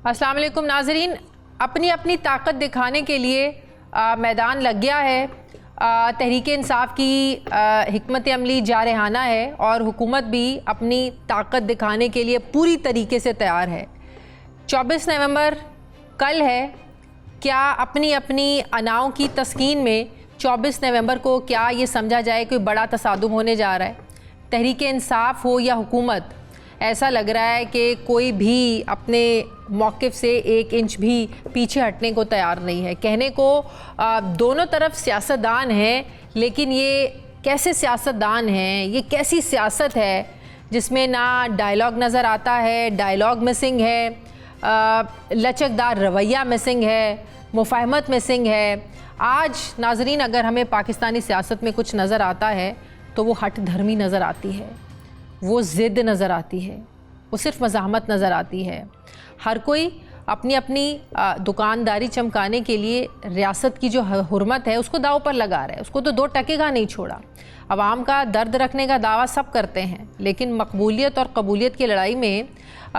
अस्सलाम वालेकुम नाज़रीन, अपनी अपनी ताकत दिखाने के लिए मैदान लग गया है। तहरीक इंसाफ की हिकमत अमली जारहाना है और हुकूमत भी अपनी ताकत दिखाने के लिए पूरी तरीके से तैयार है। 24 नवंबर कल है। क्या अपनी अपनी अनाओं की तस्कीन में 24 नवंबर को क्या ये समझा जाए कोई बड़ा तसादुम होने जा रहा है? तहरीक इंसाफ हो या हुकूमत, ऐसा लग रहा है कि कोई भी अपने मौक़िफ़ से 1 इंच भी पीछे हटने को तैयार नहीं है। कहने को दोनों तरफ सियासतदान हैं, लेकिन ये कैसे सियासतदान हैं, ये कैसी सियासत है जिसमें ना डायलॉग नज़र आता है, डायलॉग मिसिंग है, लचकदार रवैया मिसिंग है, मुफाहमत मिसिंग है। आज नाज़रीन, अगर हमें पाकिस्तानी सियासत में कुछ नज़र आता है तो वो हट धर्मी नज़र आती है, वो ज़िद नज़र आती है, वो सिर्फ मज़ाहमत नज़र आती है। हर कोई अपनी अपनी दुकानदारी चमकाने के लिए रियासत की जो हुर्मत है उसको दाव पर लगा रहा है। उसको तो 2 टके का नहीं छोड़ा। अवाम का दर्द रखने का दावा सब करते हैं, लेकिन मकबूलियत और कबूलियत की लड़ाई में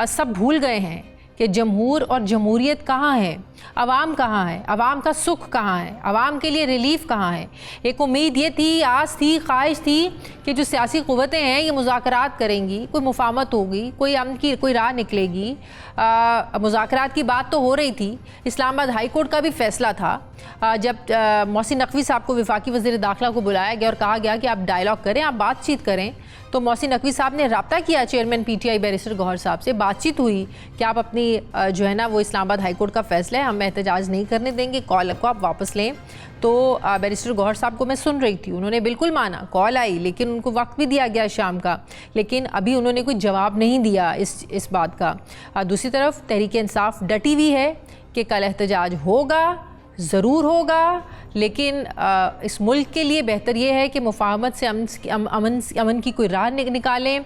सब भूल गए हैं कि जमहूर और जमहूरियत कहाँ है, अवाम कहाँ है, अवाम का सुख कहाँ है, अवाम के लिए रिलीफ कहाँ है। एक उम्मीद ये थी, आस थी, ख्वाहिश थी कि जो सियासी क़ुव्वतें हैं ये मुज़ाकरात करेंगी, कोई मुफाहमत होगी, कोई अमन की कोई राह निकलेगी। मुज़ाकरात की बात तो हो रही थी। इस्लामाबाद हाई कोर्ट का भी फ़ैसला था जब मोहसिन नकवी साहब को वफाकी वज़ीर दाखिला को बुलाया गया और कहा गया कि आप डायलॉग करें, आप बातचीत करें, तो मोहसिन नकवी साहब ने रब्ता किया चेयरमैन PTI बैरिस्टर गौहर साहब से। बातचीत हुई कि आप अपनी जो है ना वो इस्लामाबाद हाई कोर्ट का फ़ैसला है, हम एहतजाज नहीं करने देंगे, कॉल को आप वापस लें। तो बैरिस्टर गौहर साहब को मैं सुन रही थी, उन्होंने बिल्कुल माना। कॉल आई, लेकिन उनको वक्त भी दिया गया शाम का, लेकिन अभी उन्होंने कोई जवाब नहीं दिया इस बात का। दूसरी तरफ तहरीक इंसाफ डटी हुई है कि कल एहतजाज होगा, ज़रूर होगा, लेकिन इस मुल्क के लिए बेहतर ये है कि मुफाहमत से अमन की कोई राह निकालें।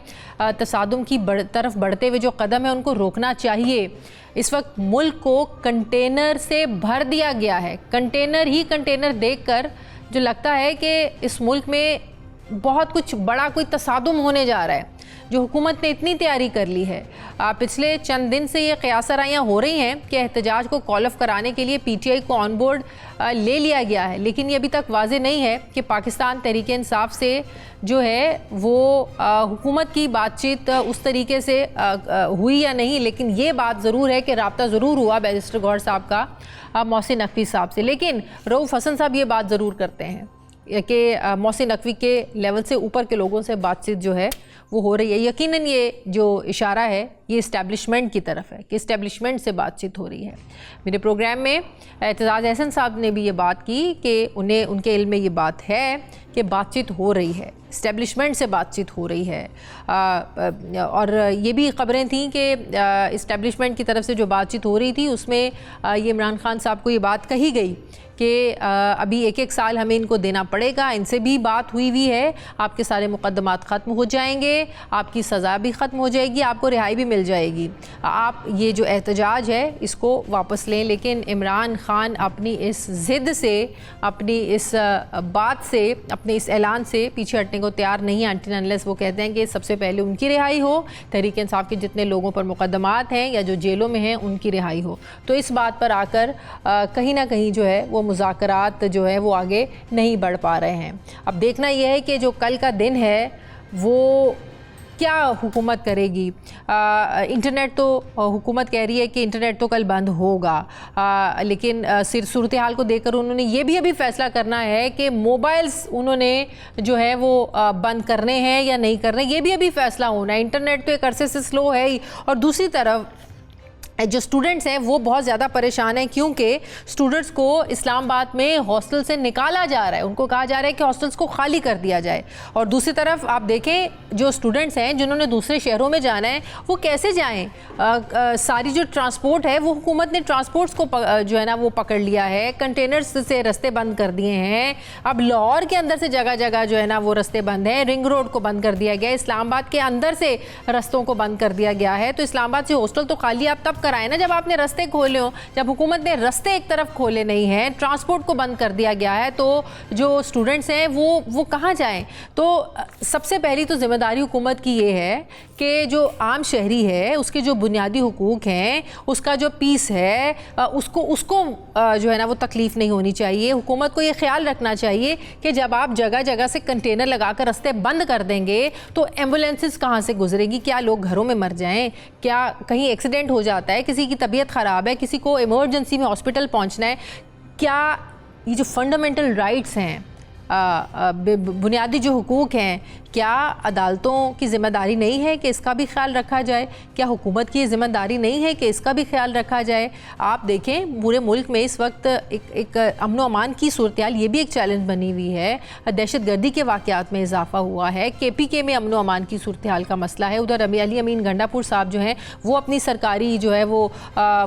तसादुम की तरफ बढ़ते हुए जो कदम है उनको रोकना चाहिए। इस वक्त मुल्क को कंटेनर से भर दिया गया है। कंटेनर ही कंटेनर देखकर जो लगता है कि इस मुल्क में बहुत कुछ बड़ा कोई तसादुम होने जा रहा है। जो हुकूमत ने इतनी तैयारी कर ली है, पिछले चंद दिन से ये क़यासराइयाँ हो रही हैं कि एहतजाज को कॉल ऑफ कराने के लिए PTI को ऑन बोर्ड ले लिया गया है, लेकिन ये अभी तक वाज़े नहीं है कि पाकिस्तान तहरीक इंसाफ से जो है वो हुकूमत की बातचीत उस तरीके से हुई या नहीं। लेकिन ये बात ज़रूर है कि रब्ता ज़रूर हुआ बैरिस्टर गौहर साहब का मोहसिन नकवी साहब से। लेकिन रऊफ़ हसन साहब ये बात ज़रूर करते हैं कि मोहसिन नकवी के लेवल से ऊपर के लोगों से बातचीत जो है वो हो रही है। यकीनन ये जो इशारा है ये इस्टेब्लिशमेंट की तरफ है कि इस्टेब्लिशमेंट से बातचीत हो रही है। मेरे प्रोग्राम में एतजाज़ अहसन साहब ने भी ये बात की कि उन्हें उनके इल्म में ये बात है कि बातचीत हो रही है, इस्टेब्लिशमेंट से बातचीत हो रही है। और ये भी ख़बरें थीं कि इस्टेब्लिशमेंट की तरफ से जो बातचीत हो रही थी उसमें ये इमरान खान साहब को ये बात कही गई कि अभी 1-1 साल हमें इनको देना पड़ेगा। इनसे भी बात हुई है, आपके सारे मुकदमात ख़त्म हो जाएंगे, आपकी सज़ा भी ख़त्म हो जाएगी, आपको रिहाई भी मिल जाएगी, आप ये जो एहतजाज है इसको वापस लें। लेकिन इमरान खान अपनी इस ज़िद से, अपनी इस बात से, अपने इस ऐलान से पीछे हटने को तैयार नहीं है अनटिल अनलेस वो कहते हैं कि सबसे पहले उनकी रिहाई हो, तहरीक इंसाफ के जितने लोगों पर मुकदमात हैं या जो जेलों में हैं उनकी रिहाई हो। तो इस बात पर आकर कहीं ना कहीं जो है वो मुज़ाकरात जो है वो आगे नहीं बढ़ पा रहे हैं। अब देखना यह है कि जो कल का दिन है वो क्या हुकूमत करेगी। इंटरनेट तो हुकूमत कह रही है कि इंटरनेट तो कल बंद होगा, लेकिन सूरत हाल को देखकर उन्होंने ये भी अभी फ़ैसला करना है कि मोबाइल्स उन्होंने जो है वो बंद करने हैं या नहीं करने, ये भी अभी फ़ैसला होना है। इंटरनेट तो एक अरसे से स्लो है ही, और दूसरी तरफ जो स्टूडेंट्स हैं वो बहुत ज़्यादा परेशान हैं क्योंकि स्टूडेंट्स को इस्लामाबाद में हॉस्टल से निकाला जा रहा है। उनको कहा जा रहा है कि हॉस्टल्स को खाली कर दिया जाए। और दूसरी तरफ आप देखें जो स्टूडेंट्स हैं जिन्होंने दूसरे शहरों में जाना है वो कैसे जाएं। सारी जो ट्रांसपोर्ट है वो हुकूमत ने ट्रांसपोर्ट्स को जो है ना वो पकड़ लिया है, कंटेनर्स से रास्ते बंद कर दिए हैं। अब लाहौर के अंदर से जगह जगह जो है ना वो रास्ते बंद हैं, रिंग रोड को बंद कर दिया गया, इस्लामाबाद के अंदर से रस्तों को बंद कर दिया गया है। तो इस्लामाबाद से हॉस्टल तो खाली आप तब होकर आए ना, जब आपने रास्ते खोले हो, जब हुकूमत ने रास्ते एक तरफ खोले नहीं हैं, ट्रांसपोर्ट को बंद कर दिया गया है, तो जो स्टूडेंट्स हैं वो कहाँ जाएं? तो सबसे पहली तो जिम्मेदारी हुकूमत की ये है कि जो आम शहरी है उसके जो बुनियादी हुकूक हैं, उसका जो पीस है, उसको जो है ना वो तकलीफ़ नहीं होनी चाहिए। हुकूमत को ये ख्याल रखना चाहिए कि जब आप जगह जगह से कंटेनर लगाकर रास्ते बंद कर देंगे तो एम्बुलेंसेस कहाँ से गुजरेगी? क्या लोग घरों में मर जाएं? क्या कहीं एक्सीडेंट हो जाता है, किसी की तबीयत ख़राब है, किसी को इमरजेंसी में हॉस्पिटल पहुँचना है? क्या ये जो फंडामेंटल राइट्स हैं, बुनियादी जो हुकूक हैं, क्या अदालतों की ज़िम्मेदारी नहीं है कि इसका भी ख्याल रखा जाए? क्या हुकूमत की ज़िम्मेदारी नहीं है कि इसका भी ख्याल रखा जाए? आप देखें पूरे मुल्क में इस वक्त एक अमन व अमान की सूरत हाल, ये भी एक चैलेंज बनी हुई है। दहशत गर्दी के वाक़यात में इजाफा हुआ है, KPK में अमन व अमान की सूरत हाल का मसला है। उधर अली अमीन गंडापुर साहब जो हैं वो अपनी सरकारी जो है वो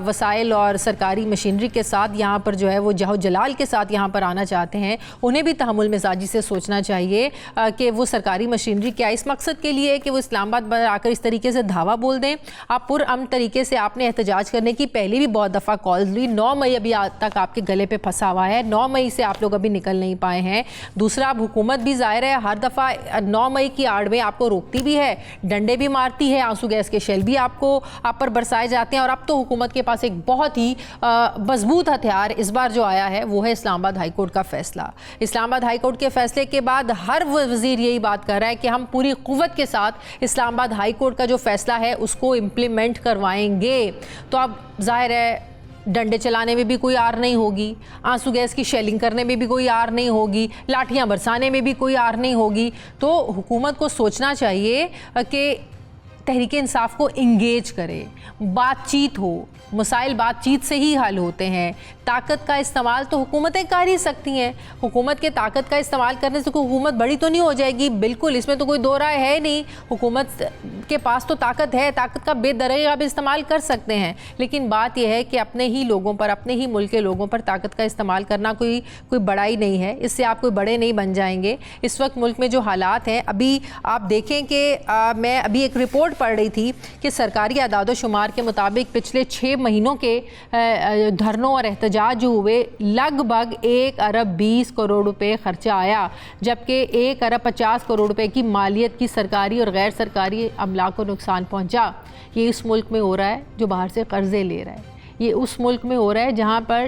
वसाइल और सरकारी मशीनरी के साथ यहाँ पर जो है वो जहो जलाल के साथ यहाँ पर आना चाहते हैं। उन्हें भी तहम्मुल मिजाजी से सोचना चाहिए कि वो सरकारी मशीनरी क्या इस मकसद के लिए कि वो इस्लामाबाद आकर इस तरीके से धावा बोल दें? आप पुरअमन तरीके से आपने एहतजाज करने की पहले भी बहुत दफ़ा कॉल हुई। 9 मई अभी आज तक आपके गले पे फंसा हुआ है, 9 मई से आप लोग अभी निकल नहीं पाए हैं। दूसरा, अब हुकूमत भी ज़ाहिर है हर दफ़ा 9 मई की आड़ में आपको रोकती भी है, डंडे भी मारती है, आंसू गैस के शेल भी आप पर बरसाए जाते हैं। और अब तो हुकूमत के पास एक बहुत ही मजबूत हथियार इस बार जो आया है वो है इस्लामाबाद हाई कोर्ट का फैसला। इस्लामाबाद हाई कोर्ट के फैसले के बाद हर वज़ीर यही बात कर रहा है कि हम पूरी क़ुव्वत के साथ इस्लामाबाद हाई कोर्ट का जो फैसला है उसको इम्प्लीमेंट करवाएंगे। तो अब जाहिर है डंडे चलाने में भी कोई आर नहीं होगी, आंसू गैस की शेलिंग करने में भी कोई आर नहीं होगी, लाठियां बरसाने में भी कोई आर नहीं होगी। तो हुकूमत को सोचना चाहिए कि तहरीक इंसाफ को इंगेज करे, बातचीत हो, मसाइल बातचीत से ही हल होते हैं। ताकत का इस्तेमाल तो हुकूमतें कर ही सकती हैं। हुकूमत के ताकत का इस्तेमाल करने से कोई हुकूमत बड़ी तो नहीं हो जाएगी, बिल्कुल, इसमें तो कोई दो राय है नहीं। हुकूमत के पास तो ताकत है, ताकत का बेदरगा भी इस्तेमाल कर सकते हैं। लेकिन बात यह है कि अपने ही लोगों पर, अपने ही मुल्क के लोगों पर ताकत का इस्तेमाल करना कोई बड़ाई नहीं है, इससे आप कोई बड़े नहीं बन जाएंगे। इस वक्त मुल्क में जो हालात हैं, अभी आप देखें कि मैं अभी एक रिपोर्ट पढ़ रही थी कि सरकारी आदाद-ओ-शुमार के मुताबिक पिछले 6 महीनों के धरनों और एहतजाज जो हुए, लगभग 1 अरब 20 करोड़ रुपए खर्चा आया, जबकि 1 अरब 50 करोड़ रुपए की मालियत की सरकारी और गैर सरकारी अमला को नुकसान पहुंचा। ये इस मुल्क में हो रहा है जो बाहर से कर्जे ले रहा है, ये उस मुल्क में हो रहा है जहाँ पर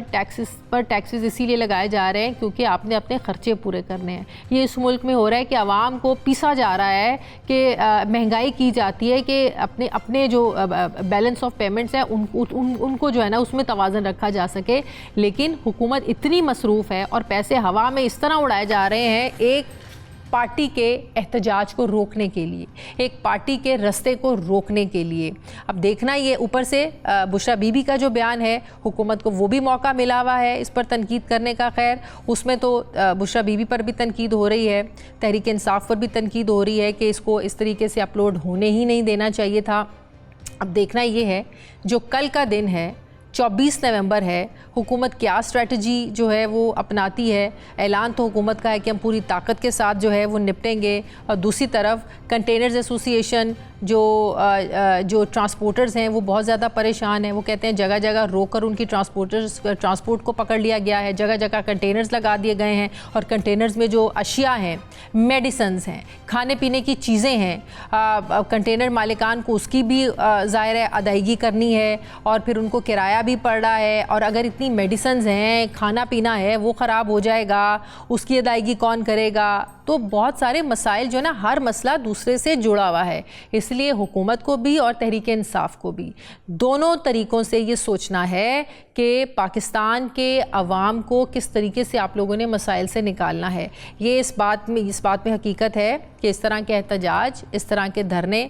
टैक्सेस इसीलिए लगाए जा रहे हैं क्योंकि आपने अपने खर्चे पूरे करने हैं। ये इस मुल्क में हो रहा है कि आवाम को पीसा जा रहा है कि महंगाई की जाती है कि अपने जो बैलेंस ऑफ पेमेंट्स हैं उनको जो है ना उसमें तवाज़न रखा जा सके। लेकिन हुकूमत इतनी मसरूफ़ है और पैसे हवा में इस तरह उड़ाए जा रहे हैं एक पार्टी के एहतजाज को रोकने के लिए, एक पार्टी के रास्ते को रोकने के लिए। अब देखना, ये ऊपर से बुशरा बीबी का जो बयान है, हुकूमत को वो भी मौका मिला हुआ है इस पर तनकीद करने का। खैर, उसमें तो बुशरा बीबी पर भी तनकीद हो रही है, तहरीक इंसाफ पर भी तनकीद हो रही है कि इसको इस तरीके से अपलोड होने ही नहीं देना चाहिए था। अब देखना ये है, जो कल का दिन है 24 नवंबर है, हुकूमत क्या स्ट्रेटजी जो है वो अपनाती है। ऐलान तो हुकूमत का है कि हम पूरी ताकत के साथ जो है वो निपटेंगे, और दूसरी तरफ कंटेनर्स एसोसिएशन जो ट्रांसपोर्टर्स हैं वो बहुत ज़्यादा परेशान हैं। वो कहते हैं जगह जगह रोककर उनकी ट्रांसपोर्ट को पकड़ लिया गया है, जगह जगह कंटेनर्स लगा दिए गए हैं, और कंटेनर्स में जो अशिया हैं, मेडिसन्स हैं, खाने पीने की चीज़ें हैं, कंटेनर मालिकान को उसकी भी ज़ाहिर है अदायगी करनी है, और फिर उनको किराया भी पड़ रहा है। और अगर इतनी मेडिसन्स हैं, खाना पीना है, वो ख़राब हो जाएगा, उसकी अदायगी कौन करेगा? तो बहुत सारे मसाइल जो ना, हर मसला दूसरे से जुड़ा हुआ है। इसलिए हुकूमत को भी और तहरीक इंसाफ को भी दोनों तरीक़ों से ये सोचना है कि पाकिस्तान के अवाम को किस तरीके से आप लोगों ने मसाइल से निकालना है। ये इस बात में हकीकत है कि इस तरह के एहतजाज, इस तरह के धरने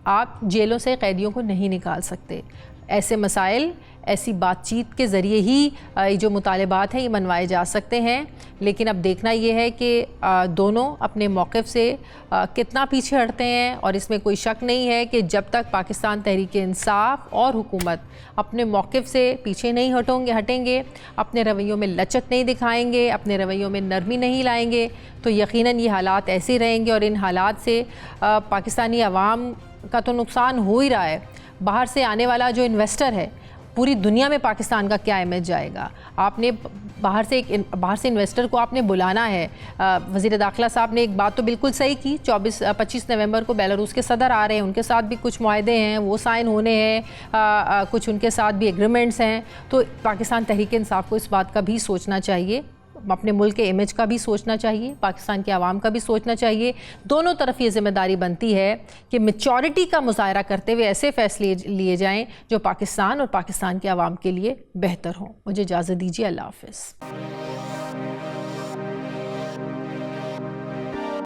आप जेलों से कैदियों को नहीं निकाल सकते। ऐसे मसाइल, ऐसी बातचीत के ज़रिए ही जो मुतालबात हैं ये मनवाए जा सकते हैं। लेकिन अब देखना ये है कि दोनों अपने मौक़िफ़ से कितना पीछे हटते हैं। और इसमें कोई शक नहीं है कि जब तक पाकिस्तान तहरीक इंसाफ और हुकूमत अपने मौक़िफ़ से पीछे नहीं हटेंगे, अपने रवैयों में लचक नहीं दिखाएंगे, अपने रवैयों में नरमी नहीं लाएंगे, तो यकीनन ये हालात ऐसे रहेंगे। और इन हालात से पाकिस्तानी अवाम का तो नुकसान हो ही रहा है। बाहर से आने वाला जो इन्वेस्टर है पूरी दुनिया में पाकिस्तान का क्या इमेज जाएगा। आपने बाहर से इन्वेस्टर को आपने बुलाना है। वज़ीर दाखिला साहब ने एक बात तो बिल्कुल सही की, 25 नवंबर को बेलारूस के सदर आ रहे हैं, उनके साथ भी कुछ मुआहदे हैं वो साइन होने हैं, कुछ उनके साथ भी एग्रीमेंट्स हैं। तो पाकिस्तान तहरीक इंसाफ को इस बात का भी सोचना चाहिए, अपने मुल्क के इमेज का भी सोचना चाहिए, पाकिस्तान के आवाम का भी सोचना चाहिए। दोनों तरफ ये जिम्मेदारी बनती है कि मैच्योरिटी का मुजाहरा करते हुए ऐसे फैसले लिए जाएं जो पाकिस्तान और पाकिस्तान के आवाम के लिए बेहतर हों। मुझे इजाज़त दीजिए, अल्लाह हाफ़िज़।